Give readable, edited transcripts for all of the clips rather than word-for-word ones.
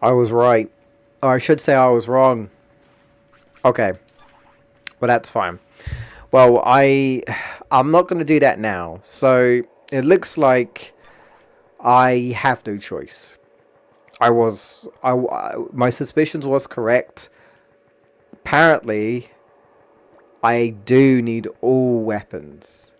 I was right. Or I should say I was wrong. Okay. Well, that's fine. Well, I'm not going to do that now. So it looks like I have no choice. My suspicions was correct. Apparently, I do need all weapons.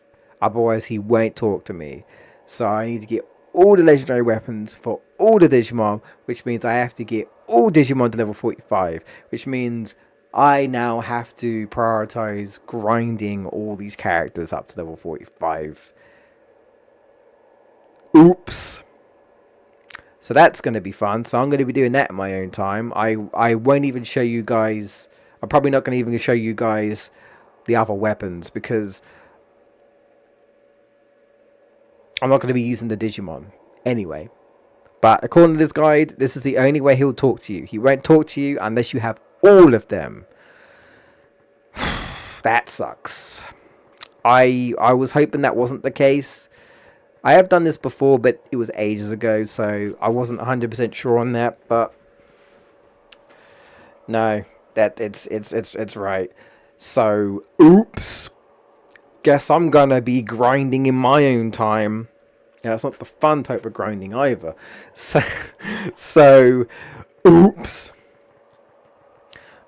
Otherwise, he won't talk to me. So I need to get all the legendary weapons for all the Digimon, which means I have to get all Digimon to level 45, which means I now have to prioritize grinding all these characters up to level 45. Oops. So that's going to be fun. So I'm going to be doing that in my own time. I won't even show you guys. I'm probably not going to even show you guys the other weapons because I'm not going to be using the Digimon anyway. But according to this guide, this is the only way he'll talk to you. He won't talk to you unless you have all of them. That sucks. I was hoping that wasn't the case. I have done this before, but it was ages ago, so I wasn't 100% sure on that. But no, that it's right. So, oops. Guess I'm gonna be grinding in my own time. Yeah, it's not the fun type of grinding either. So, oops.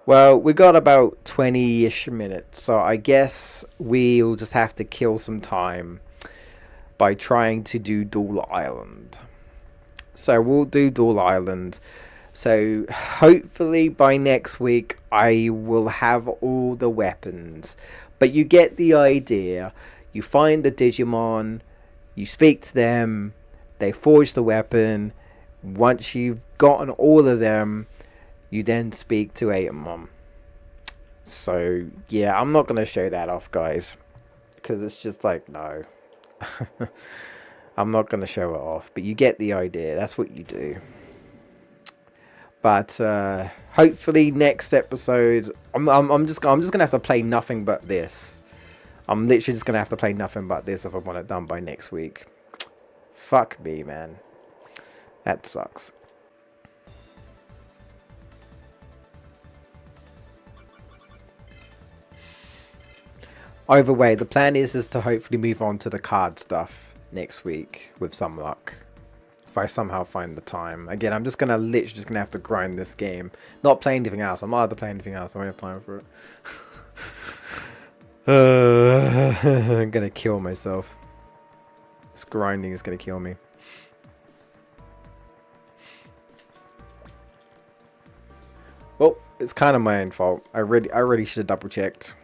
Well, we got about 20-ish minutes, so I guess we'll just have to kill some time by trying to do Duel Island. So we'll do Duel Island. So hopefully by next week I will have all the weapons. But you get the idea. You find the Digimon, you speak to them, they forge the weapon. Once you've gotten all of them, you then speak to Atomon. So yeah, I'm not going to show that off, guys. Because it's just like, no. I'm not going to show it off. But you get the idea. That's what you do. But hopefully next episode, I'm just gonna have to play nothing but this. I'm literally just gonna have to play nothing but this if I want it done by next week. Fuck me, man. That sucks. Either way, the plan is to hopefully move on to the card stuff next week with some luck. If I somehow find the time. Again, I'm just literally just gonna have to grind this game. Not play anything else. I'm not allowed to play anything else. I don't have time for it. I'm gonna kill myself. This grinding is gonna kill me. Well, it's kind of my own fault. I really should have double checked.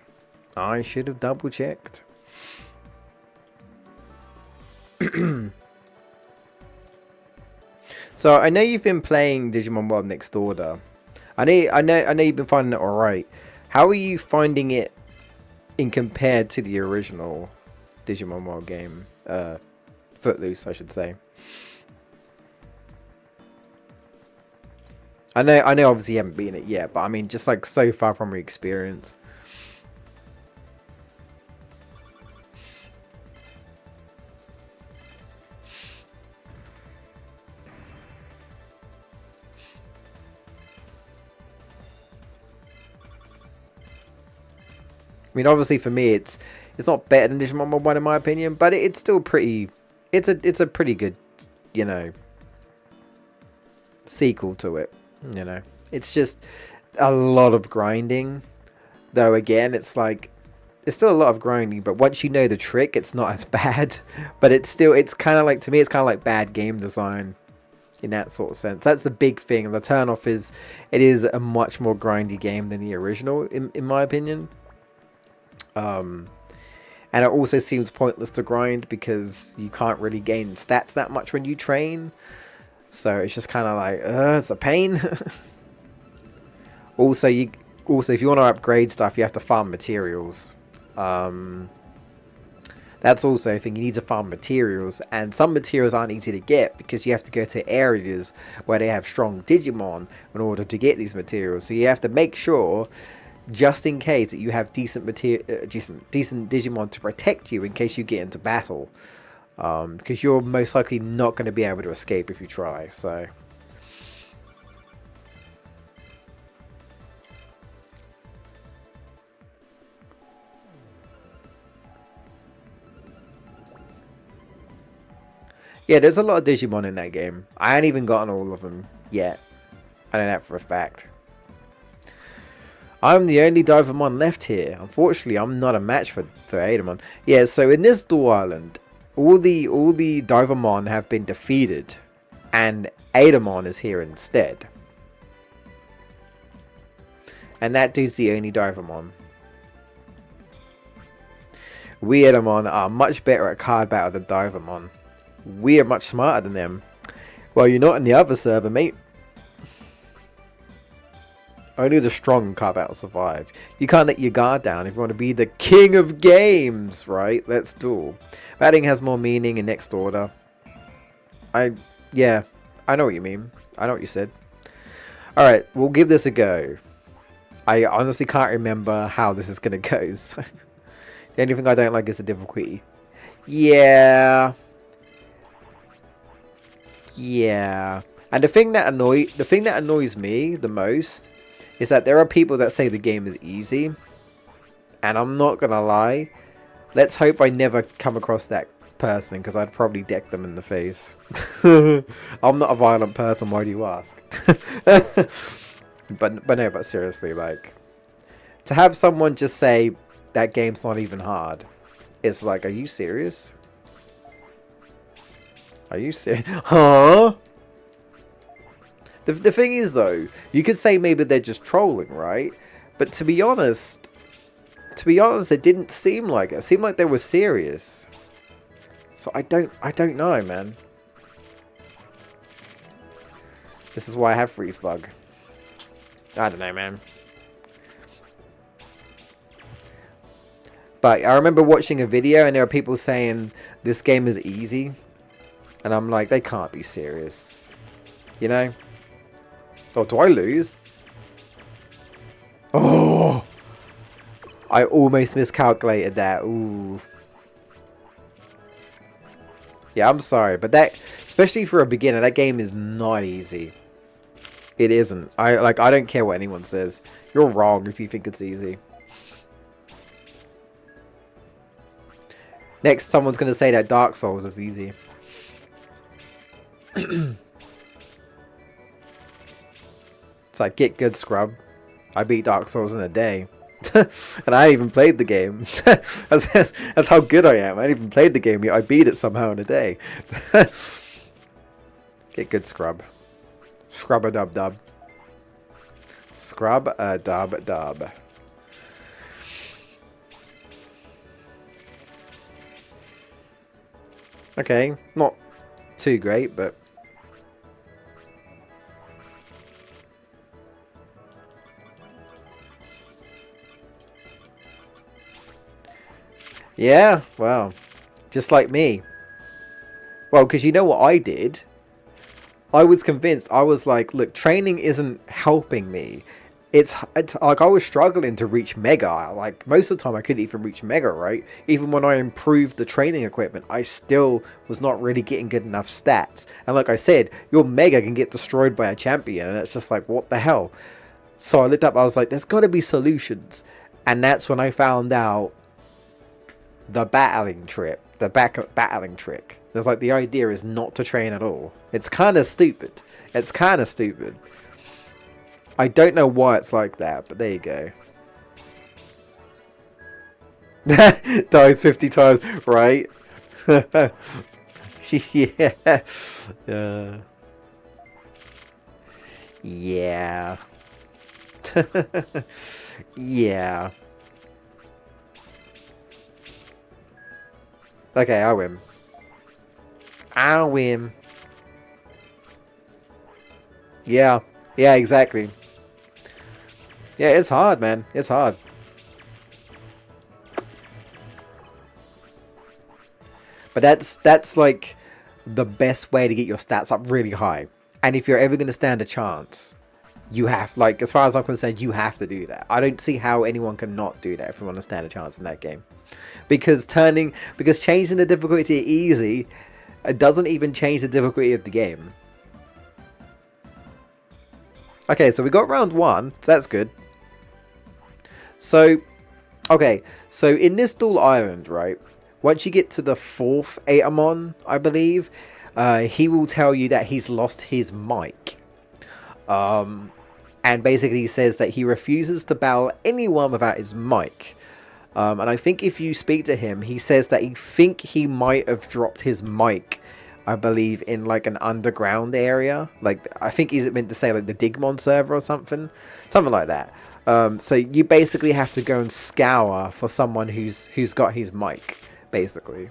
I should have double checked. So I know you've been playing Digimon World Next Order. I know you've been finding it alright. How are you finding it in compared to the original Digimon World game? Footloose, I should say. I know obviously you haven't beaten it yet, but I mean just like so far from your experience. I mean, obviously for me, it's not better than Digimon World 1 in my opinion, but it's still pretty. It's a pretty good, you know, sequel to it. You know, it's just a lot of grinding. Though again, it's like it's still a lot of grinding, but once you know the trick, it's not as bad. But it's kind of like, to me, it's kind of like bad game design in that sort of sense. That's the big thing. And the turnoff is it is a much more grindy game than the original, in my opinion. And it also seems pointless to grind because you can't really gain stats that much when you train. So it's just kind of like, it's a pain. Also, if you want to upgrade stuff, you have to farm materials. That's also a thing. You need to farm materials, and some materials aren't easy to get because you have to go to areas where they have strong Digimon in order to get these materials. So you have to make sure, just in case, that you have decent Digimon to protect you in case you get into battle, because you're most likely not going to be able to escape if you try. So Yeah, there's a lot of Digimon in that game. I ain't even gotten all of them yet. I know that for a fact. I'm the only Divermon left here. Unfortunately, I'm not a match for Adamon. Yeah, so in this Duel Island, all the Divermon have been defeated, and Adamon is here instead. And that dude's the only Divermon. We Adamon are much better at card battle than Divermon. We are much smarter than them. Well, you're not in the other server, mate. Only the strong card battle survive. You can't let your guard down if you want to be the king of games, right? Let's duel. Batting has more meaning in next order. Yeah, I know what you mean. I know what you said. Alright, we'll give this a go. I honestly can't remember how this is going to go. So the only thing I don't like is the difficulty. Yeah. Yeah. And the thing that annoys me the most is that there are people that say the game is easy. And I'm not going to lie. Let's hope I never come across that person, because I'd probably deck them in the face. I'm not a violent person, why do you ask? But seriously, like, to have someone just say that game's not even hard, it's like, are you serious? Are you serious? Huh? The thing is, though, you could say maybe they're just trolling, right? But to be honest, it didn't seem like it. It seemed like they were serious. So I don't know, man. This is why I have freeze bug. I don't know, man. But I remember watching a video and there are people saying this game is easy. And I'm like, they can't be serious. You know? Oh, do I lose? Oh! I almost miscalculated that. Ooh. Yeah, I'm sorry. But that, especially for a beginner, that game is not easy. It isn't. I don't care what anyone says. You're wrong if you think it's easy. Next, someone's going to say that Dark Souls is easy. It's like, get good, scrub. I beat Dark Souls in a day. And I even played the game. That's how good I am. I ain't even played the game yet. I beat it somehow in a day. Get good, scrub. Scrub-a-dub-dub. Scrub-a-dub-dub. Okay, not too great, but... yeah, well, just like me. Well, because you know what I did? I was convinced. I was like, look, training isn't helping me. It's like I was struggling to reach Mega. Like, most of the time I couldn't even reach Mega, right? Even when I improved the training equipment, I still was not really getting good enough stats. And like I said, your Mega can get destroyed by a champion. And it's just like, what the hell? So I looked up, I was like, there's got to be solutions. And that's when I found out the battling trick. Battling trick. There's like, the idea is not to train at all. It's kind of stupid. It's kind of stupid. I don't know why it's like that, but there you go. Dies 50 times, right? Yeah. Yeah. Yeah. Okay, I'll win. I'll win. Yeah. Yeah, exactly. Yeah, it's hard, man. It's hard. But that's like the best way to get your stats up really high. And if you're ever going to stand a chance, you have, like, as far as I'm concerned, you have to do that. I don't see how anyone can not do that if you want to stand a chance in that game. Because changing the difficulty to easy, it doesn't even change the difficulty of the game. Okay, so we got round 1, so that's good. So, okay, so in this Duel Island, right, once you get to the 4th Atamon, I believe, he will tell you that he's lost his mic. And basically says that he refuses to battle anyone without his mic. And I think if you speak to him, he says that he might have dropped his mic, I believe, in like an underground area. Like, I think he's meant to say like the Digimon server or something like that. So you basically have to go and scour for someone who's got his mic, basically.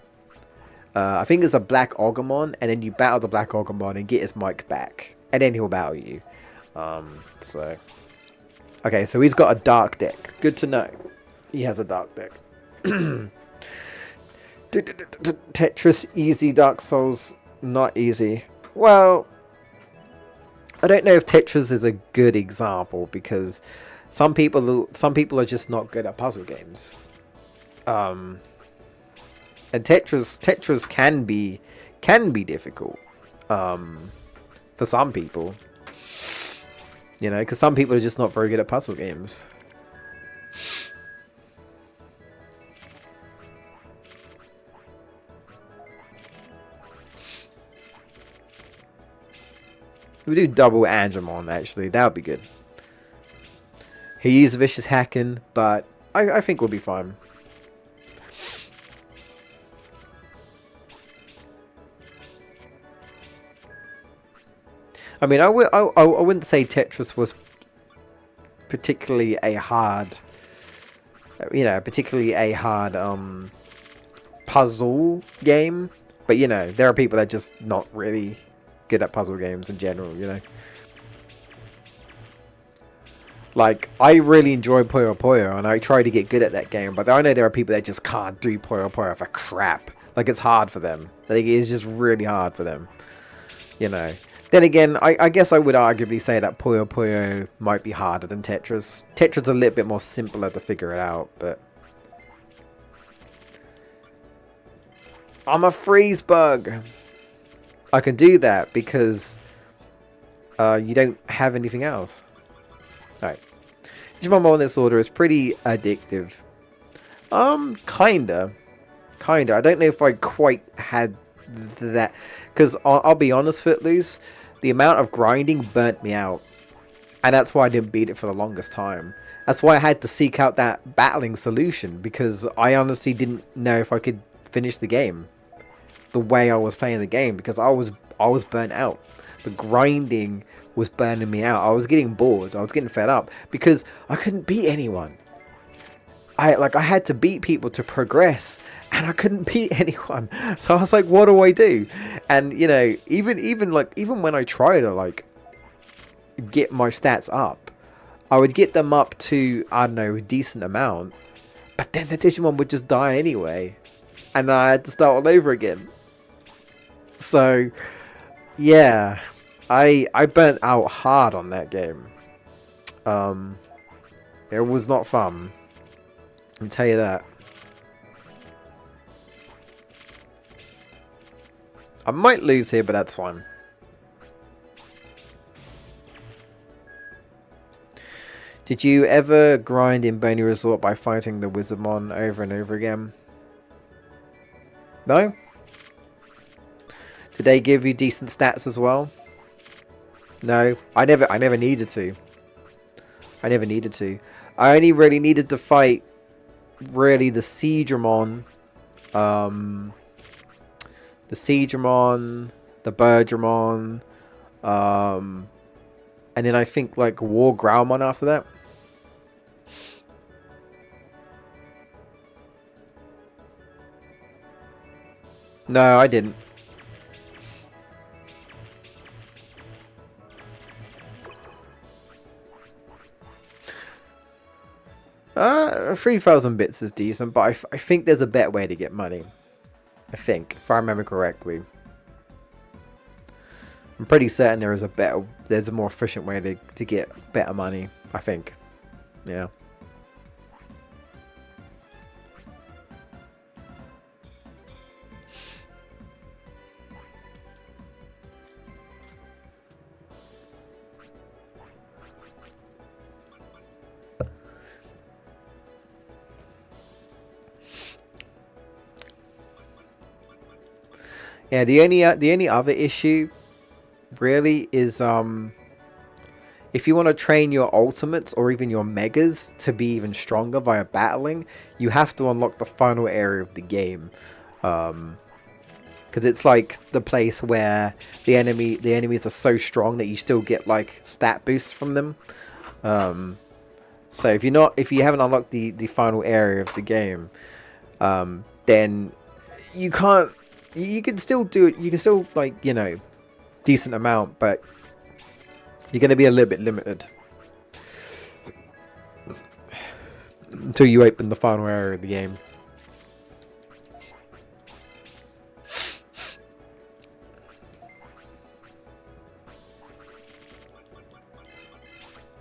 I think it's a Black Ogumon, and then you battle the Black Ogumon and get his mic back, and then he'll battle you. So okay, so he's got a dark deck. Good to know. He has a dark deck. Tetris easy, Dark Souls not easy. Well, I don't know if Tetris is a good example, because some people are just not good at puzzle games. And Tetris can be difficult for some people. You know, because some people are just not very good at puzzle games. We do double Angemon, actually. That would be good. He used vicious hacking, but I think we'll be fine. I mean, I wouldn't say Tetris was particularly a hard, puzzle game. But, you know, there are people that are just not really good at puzzle games in general, you know. Like, I really enjoy Puyo Puyo, and I try to get good at that game. But I know there are people that just can't do Puyo Puyo for crap. Like, it's hard for them. Like, it's just really hard for them, you know. Then again, I guess I would arguably say that Puyo Puyo might be harder than Tetris. Tetris is a little bit more simpler to figure it out, but... I'm a freeze bug! I can do that because you don't have anything else. Alright. Digimon in this order is pretty addictive. Kinda. I don't know if I quite had that, because I'll be honest, Footloose, the amount of grinding burnt me out, and that's why I didn't beat it for the longest time. That's why I had to seek out that battling solution, because I honestly didn't know if I could finish the game the way I was playing the game, because I was burnt out. The grinding was burning me out. I was getting bored. I was getting fed up because I couldn't beat anyone. I had to beat people to progress, and I couldn't beat anyone. So I was like, what do I do? And you know, even when I try to like get my stats up, I would get them up to, I don't know, a decent amount, but then the Digimon would just die anyway, and I had to start all over again. So yeah, I burnt out hard on that game. It was not fun, I'll tell you that. I might lose here, but that's fine. Did you ever grind in Bony Resort by fighting the Wizardmon over and over again? No? Did they give you decent stats as well? No, I never needed to. I only really needed to fight really the Siegramon, the Birdramon, and then I think like War Growlmon after that. No, I didn't. 3,000 bits is decent, but I think there's a better way to get money. I think, if I remember correctly. I'm pretty certain there's a more efficient way to get better money, I think. Yeah. Yeah, the only other issue really is if you want to train your ultimates or even your megas to be even stronger via battling, you have to unlock the final area of the game. Because it's like the place where the enemies are so strong that you still get like stat boosts from them. So if you haven't unlocked the final area of the game, then you can't. You can still do it. You can still, like, you know, decent amount, but you're going to be a little bit limited until you open the final area of the game.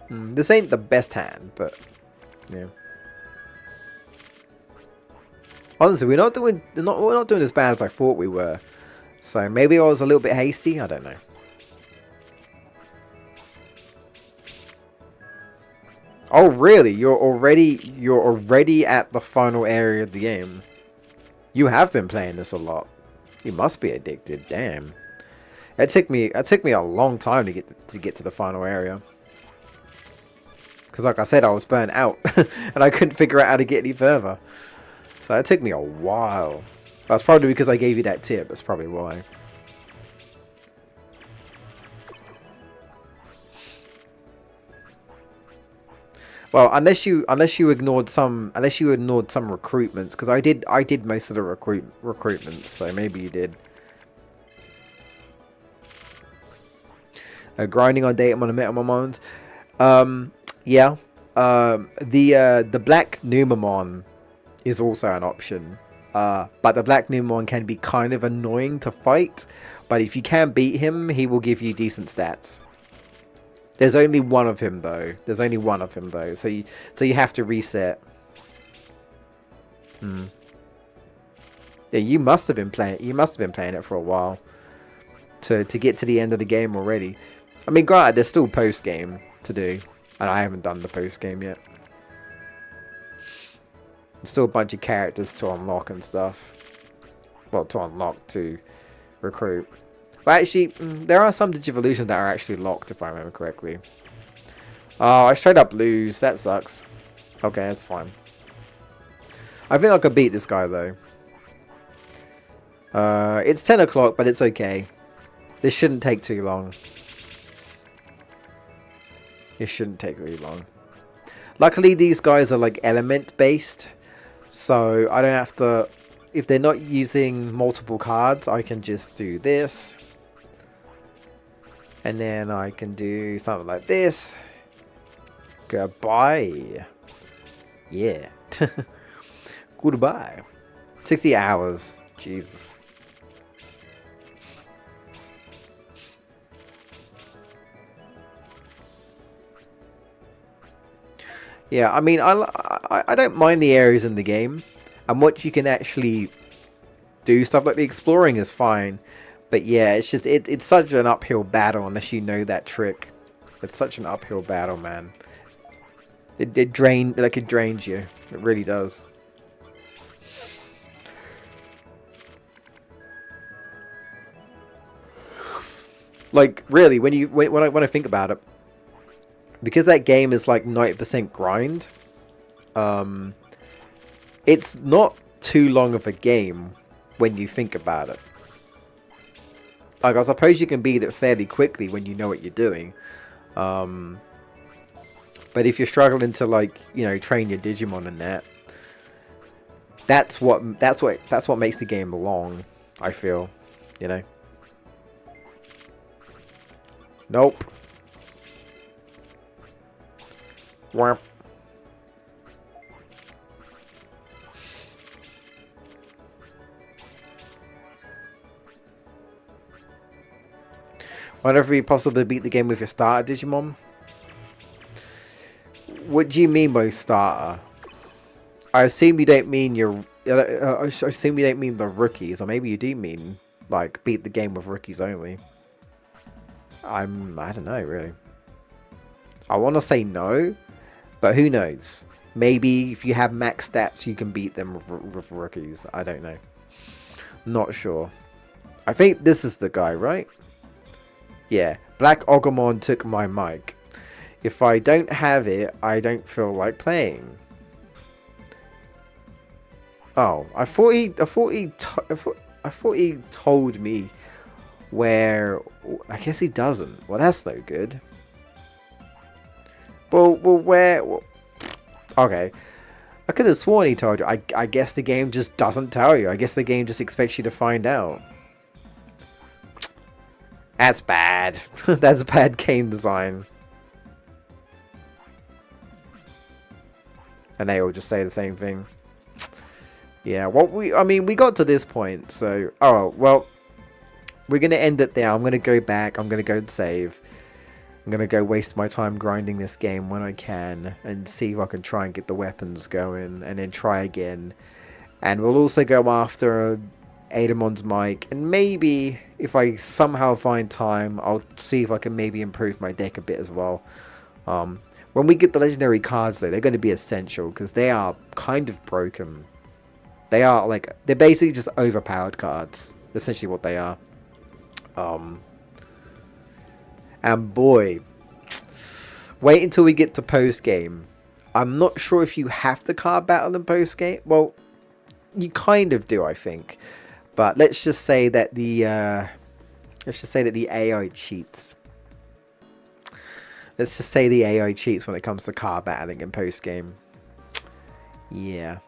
This ain't the best hand, but yeah. Honestly, we're not doing as bad as I thought we were. So maybe I was a little bit hasty. I don't know. Oh really? You're already at the final area of the game. You have been playing this a lot. You must be addicted. Damn. It took me a long time to get to the final area. Because like I said, I was burnt out and I couldn't figure out how to get any further. So it took me a while. That's probably because I gave you that tip. That's probably why. Well, unless you ignored some recruitments, because I did most of the recruitments, so maybe you did. Grinding on data on the Metamons. Yeah. The Black Numamon is also an option. But the Black Numamon can be kind of annoying to fight. But if you can beat him, he will give you decent stats. There's only one of him though. So you have to reset. Yeah, you must have been playing it for a while to get to the end of the game already. I mean, granted, there's still post game to do, and I haven't done the post game yet. There's still a bunch of characters to unlock and stuff. Well, to recruit. But actually, there are some Digivolutions that are actually locked, if I remember correctly. Oh, I straight up lose. That sucks. Okay, that's fine. I think I could beat this guy, though. It's 10 o'clock, but it's okay. This shouldn't take too long. It shouldn't take really long. Luckily, these guys are, like, element-based. So, I don't have to... If they're not using multiple cards, I can just do this. And then I can do something like this. Goodbye. Yeah. Goodbye. 60 hours. Jesus. Yeah, I mean, I don't mind the areas in the game. And what you can actually do, stuff like the exploring is fine. But yeah, it's just it's such an uphill battle unless you know that trick. It's such an uphill battle, man. It drains you. It really does. Like really, when I think about it, because that game is like 90% grind, it's not too long of a game when you think about it. Like, I suppose you can beat it fairly quickly when you know what you're doing. But if you're struggling to, like, you know, train your Digimon and that's what makes the game long, I feel, you know. Nope. Whap. Wonder if it possible to beat the game with your starter Digimon? What do you mean by starter? I assume you don't mean I assume you don't mean the rookies, or maybe you do mean like beat the game with rookies only. I don't know really. I want to say no, but who knows? Maybe if you have max stats, you can beat them with rookies. I don't know. Not sure. I think this is the guy, right? Yeah. Black Agumon took my mic. If I don't have it, I don't feel like playing. Oh, I thought he told me where. I guess he doesn't. Well, that's no good. Well, where? Well, okay. I could have sworn he told you. I guess the game just doesn't tell you. I guess the game just expects you to find out. That's bad. That's bad game design. And they all just say the same thing. Yeah, well, I mean, we got to this point, so... Oh, well, we're going to end it there. I'm going to go back. I'm going to go and save. I'm going to go waste my time grinding this game when I can. And see if I can try and get the weapons going. And then try again. And we'll also go after Adamon's mic. And maybe, if I somehow find time, I'll see if I can maybe improve my deck a bit as well. When we get the legendary cards, though, they're going to be essential. Because they are kind of broken. They are, like, they're basically just overpowered cards. Essentially what they are. And boy, wait until we get to post-game. I'm not sure if you have to card battle in post-game. Well, you kind of do, I think. But let's just say that the AI cheats. Let's just say the AI cheats when it comes to card battling in post-game. Yeah.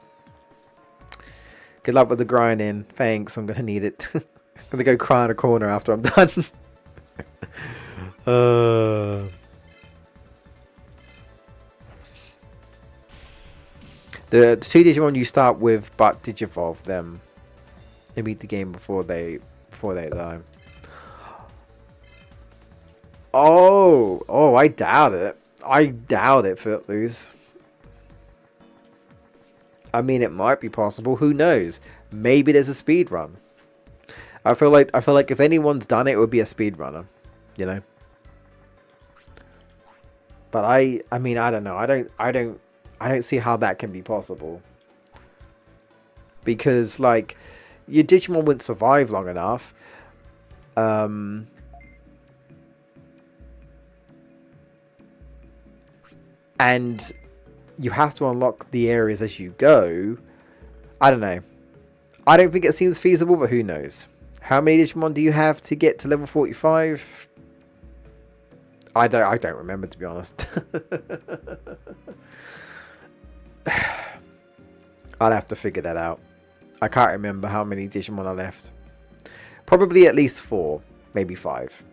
Good luck with the grinding. Thanks, I'm going to need it. I'm going to go cry in a corner after I'm done. The two Digimon you start with, but Digivolve them. They beat the game before they die. Oh, I doubt it. I doubt it, Footloose. I mean, it might be possible. Who knows? Maybe there's a speed run. I feel like if anyone's done it, it would be a speed runner. You know. But I mean, I don't know. I don't see how that can be possible. Because like, your Digimon wouldn't survive long enough. And you have to unlock the areas as you go. I don't know. I don't think it seems feasible, but who knows? How many Digimon do you have to get to level 45? I don't remember, to be honest. I'll have to figure that out. I can't remember how many Digimon are left. Probably at least 4, maybe 5.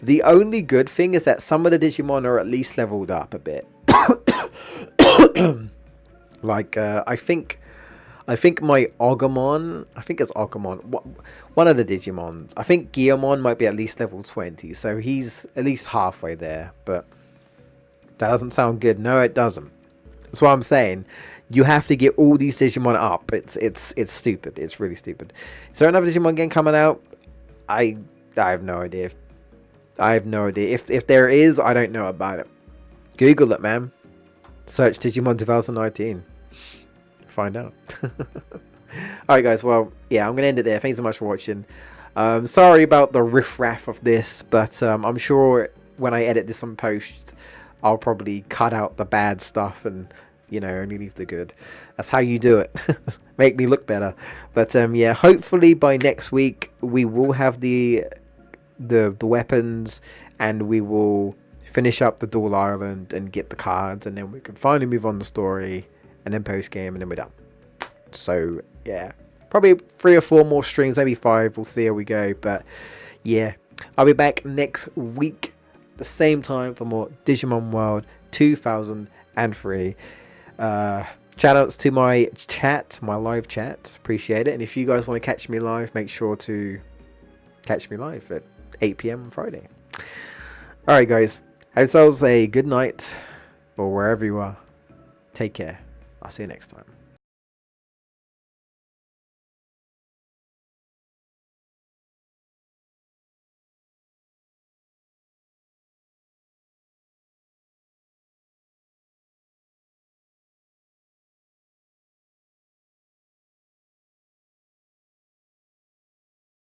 The only good thing is that some of the Digimon are at least leveled up a bit. Like, I think my Agumon, I think it's Agumon, one of the Digimons, I think Guillemon might be at least level 20, so he's at least halfway there, but that doesn't sound good. No, it doesn't. That's what I'm saying. You have to get all these Digimon up. It's stupid. It's really stupid. Is there another Digimon game coming out? I have no idea. I have no idea. If there is, I don't know about it. Google it, man. Search Digimon 2019. Find out. Alright, guys. Well, yeah, I'm going to end it there. Thanks so much for watching. Sorry about the riffraff of this, but I'm sure when I edit this on post, I'll probably cut out the bad stuff and, you know, only leave the good. That's how you do it. Make me look better. But yeah, hopefully by next week we will have the weapons, and we will finish up the Duel Island and get the cards, and then we can finally move on the story, and then post game, and then we're done. So yeah, probably 3 or 4 more streams, maybe 5. We'll see how we go. But yeah, I'll be back next week, the same time, for more Digimon World 2003. Shout outs to my chat, my live chat. Appreciate it. And if you guys want to catch me live, make sure to catch me live at 8 PM on Friday. Alright, guys. Have yourselves a good night, or wherever you are. Take care. I'll see you next time.